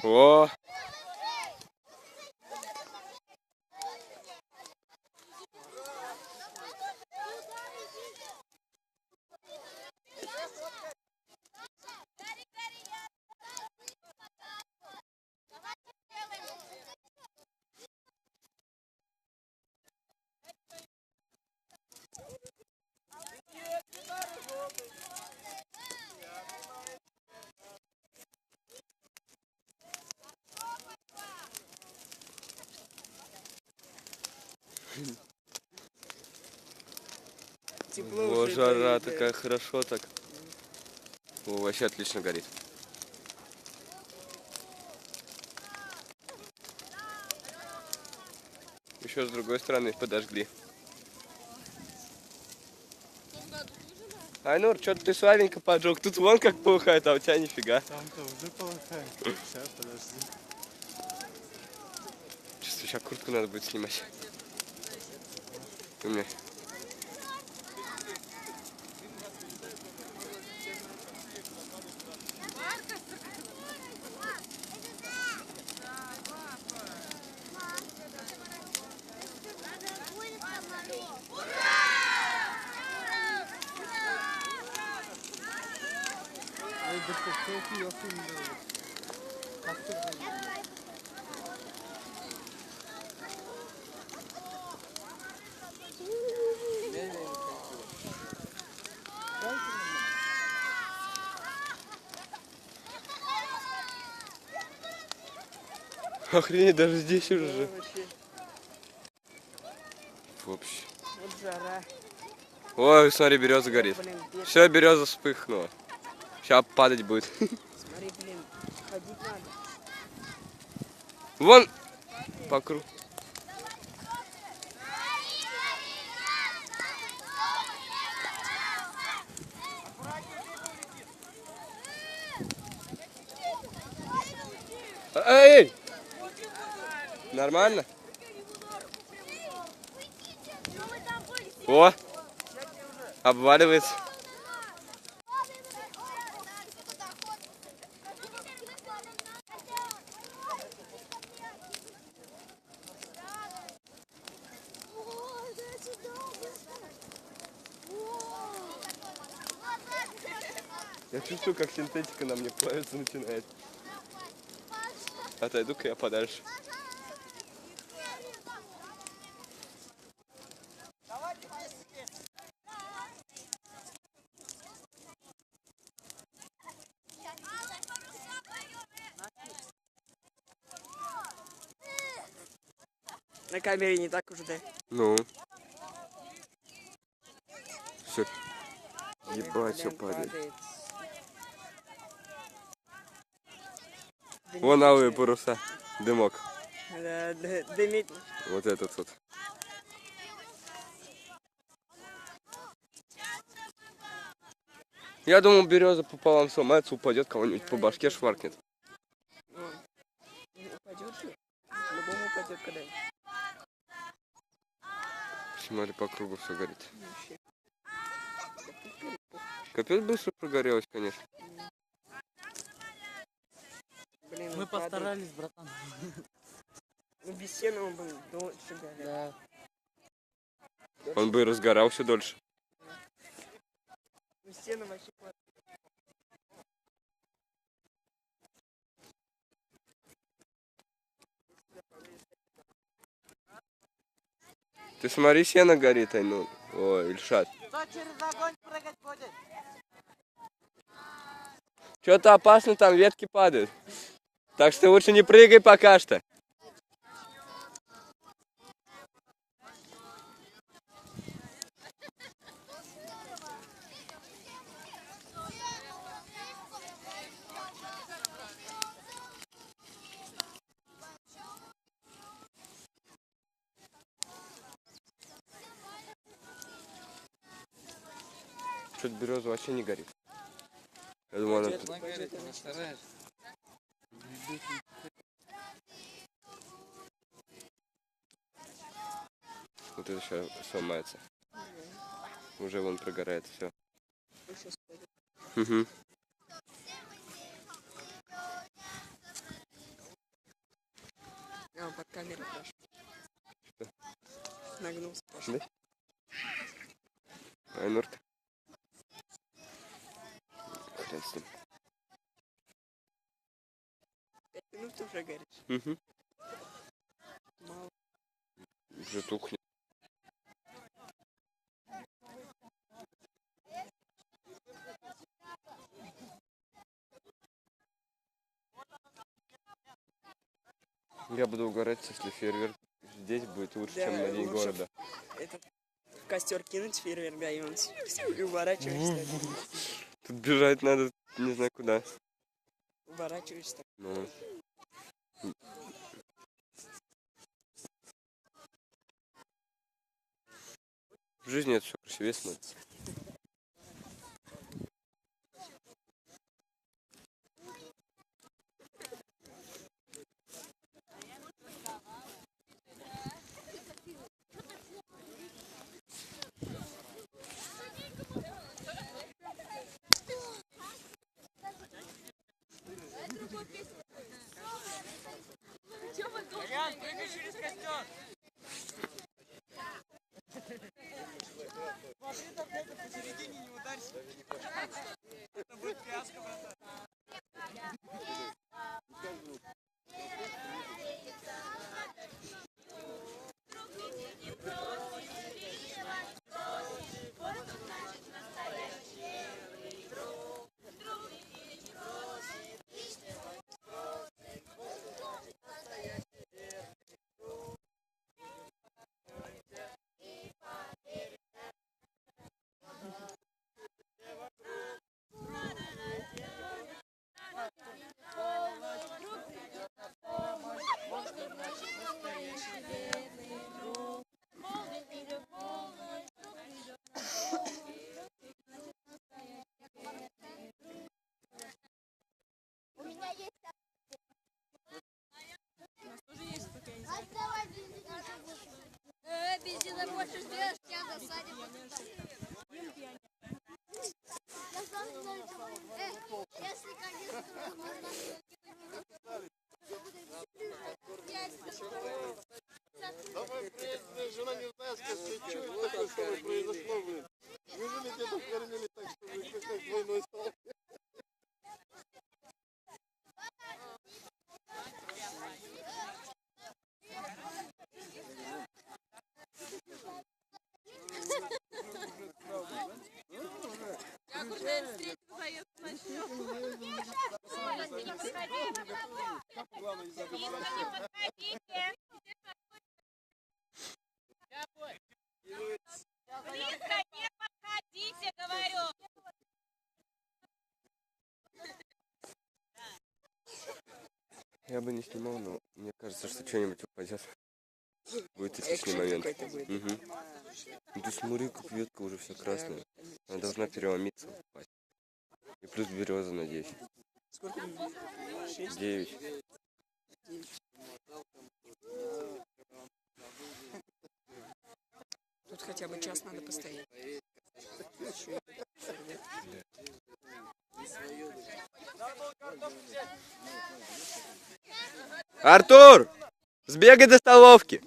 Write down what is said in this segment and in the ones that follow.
О! Тепло уже жара горит, такая, хорошо так. О, вообще отлично горит. Еще с другой стороны подожгли. Айнур, что-то ты слабенько поджег. Тут вон как полыхает, а у тебя нифига. Там-то уже полыхает. Сейчас, подожди. Чувствую, сейчас куртку надо будет снимать. У меня. Охренеть, даже здесь уже. Вообще. Вот жара. Ой, смотри, береза горит. Блин, Все, береза вспыхнула. Сейчас падать будет. смотри, блин, ходить надо. Вон по кругу. Эй! Нормально? О! Обваливается. Я чувствую, как синтетика на мне плавиться начинает. Отойду-ка я подальше. На камере не так уж, да? Ну. Все. Ебать, все падает. Вон алые паруса. Дымок. Да, дымит. Вот этот вот. Я думал, береза пополам сломается, упадет, кого-нибудь по башке шваркнет. Упадет же. По-любому упадет когда-нибудь. Смотри, по кругу все горит. Вообще. Капец быстро прогорелось, конечно. Блин, Мы постарались, братан. Ну, без сена он был дольше горел. Да. Он бы и разгорался дольше. Ну, сена вообще хватит. Ты смотри, сено горит, Айнур. Ой, Ильшат. Кто через огонь прыгать будет? Что-то опасно, там ветки падают. Так что лучше не прыгай пока что. Что-то береза вообще не горит. Я думаю, она тут... Вот это сейчас сломается. Уже вон прогорает все. Угу. Там под камерой пошел. Нагнулся, пошел. Да? Айнурт. Хрен с ним. 5 минут уже горишь. Угу. Мало. Уже тухнет. Я буду угорать, если фейерверк здесь будет лучше, Да, чем на День лучше города. Этот в костер кинуть фейерверк, да, и он и уворачиваешься. Тут бежать надо не знаю куда. Уворачиваешься. Ну. В жизни это все красивее смотрится. Бензина больше ждешь, тебя засадят. Если, конечно, жена не знает, что такое с тобой произошло, блин. Неужели деда кормили так, что вы как двойной стал? как уже встретил поездку начнем. Близко не подходите, говорю. Я бы не снимал, но мне кажется, что что-нибудь упадет. Будет эпичный Экшен момент. какой-то будет. Угу. Ну ты смотри, как ветка уже вся красная. Она должна переломиться, упасть. И плюс береза, надеюсь. Сколько? 6? 9. Тут хотя бы час надо постоять. Еще фейерверк. Артур! Сбегай до столовки!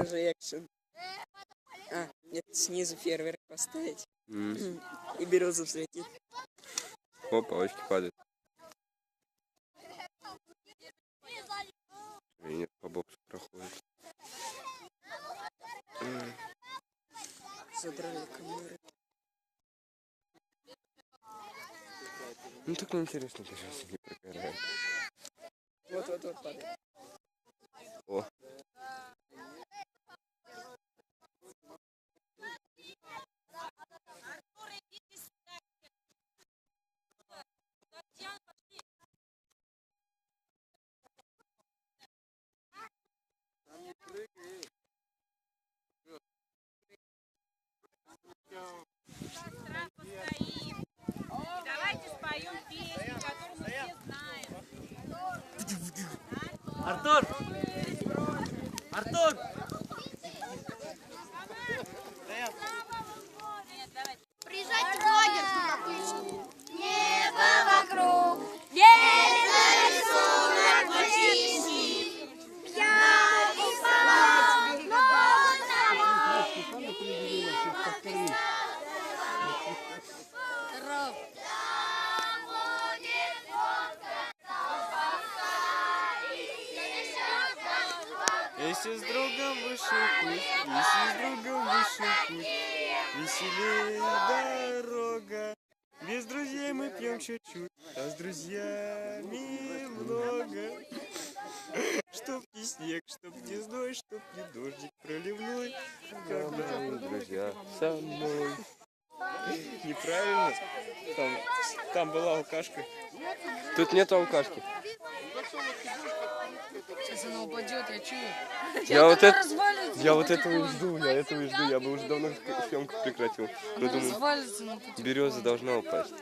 Уже экшен. А, нет, снизу фейерверк поставить. И березу взлетит. Опа, очки падают. И нет, по боксу проходит. Задрали камеры. Ну так неинтересно, даже не прогорает. Вот падает. О. Давайте споем песню, которую мы все знаем. Артур! Артур! Если с другом вышел путь, если с другом вышел путь, веселее дорога. Без друзей мы пьем чуть-чуть, а с друзьями много. Чтоб не снег, чтоб не зной, чтоб не дождик проливной. Друзья, со мной. Неправильно. Там была алкашка. Тут нет алкашки. Сейчас она упадет, я чую. Я вот этого и жду, я бы уже давно съемку прекратил. Я думаю, Развалится на пути. береза должна упасть.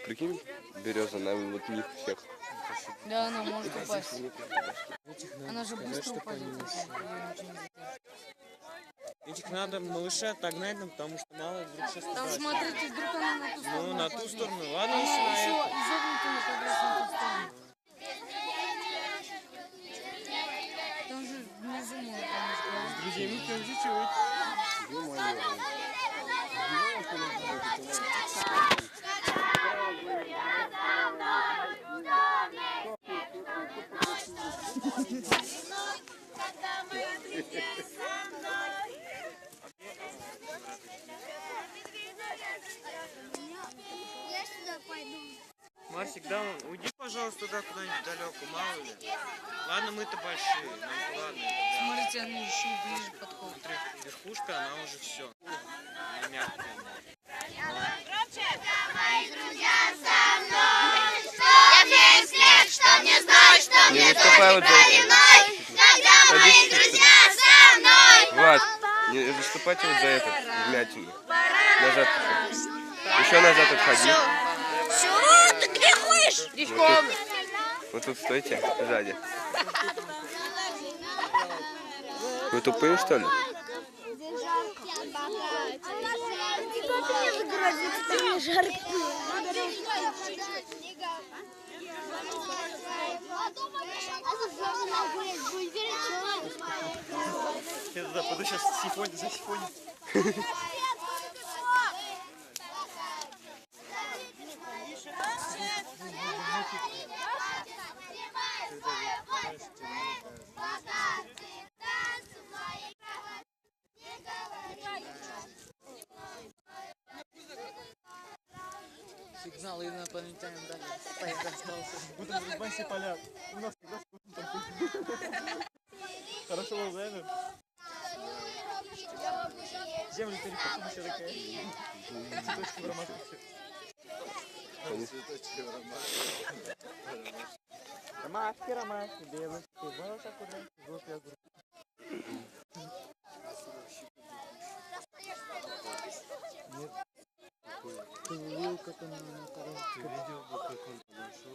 Прикинь, береза на вот них всех. Да, она может упасть. Она же быстро упадет. Этих надо малыша отогнать нам, потому что мало вдруг сейчас Там туда. смотрите, вдруг она на ту сторону. Ну, на ту упадет. сторону. Ладно, если Еще на эту. изогнутыми как раз на ту сторону. Там же внизу можно, конечно. С друзьями мы пьем чуть-чуть. Я сюда пойду. Марсик, да, уйди, пожалуйста, туда куда-нибудь далеко, мало ли. Ладно, мы-то большие, ну ладно. Смотрите, они еще ближе подходят. Смотри, верхушка, она уже все. Мягкая. Не выступай вот за это. Влад, не выступайте вот за этот, вмятину. Назад. Еще назад отходи. Все, ты где ходишь? Пешком. Вот тут стойте, сзади. Вы тупые, что ли? Я туда пойду сейчас сифонить, за сифонить. Сигнал инопланетянин дали. Стоит, остался. Будем размать все поля. У нас как раз хорошо был, да? Землю перекопана еще такая. Цветочки в ромашках все. Ромашки, ромашки, девушки, волосы куда? Желтый огурец. Ты видел, как он на коробке? Ты видел, как он подошел?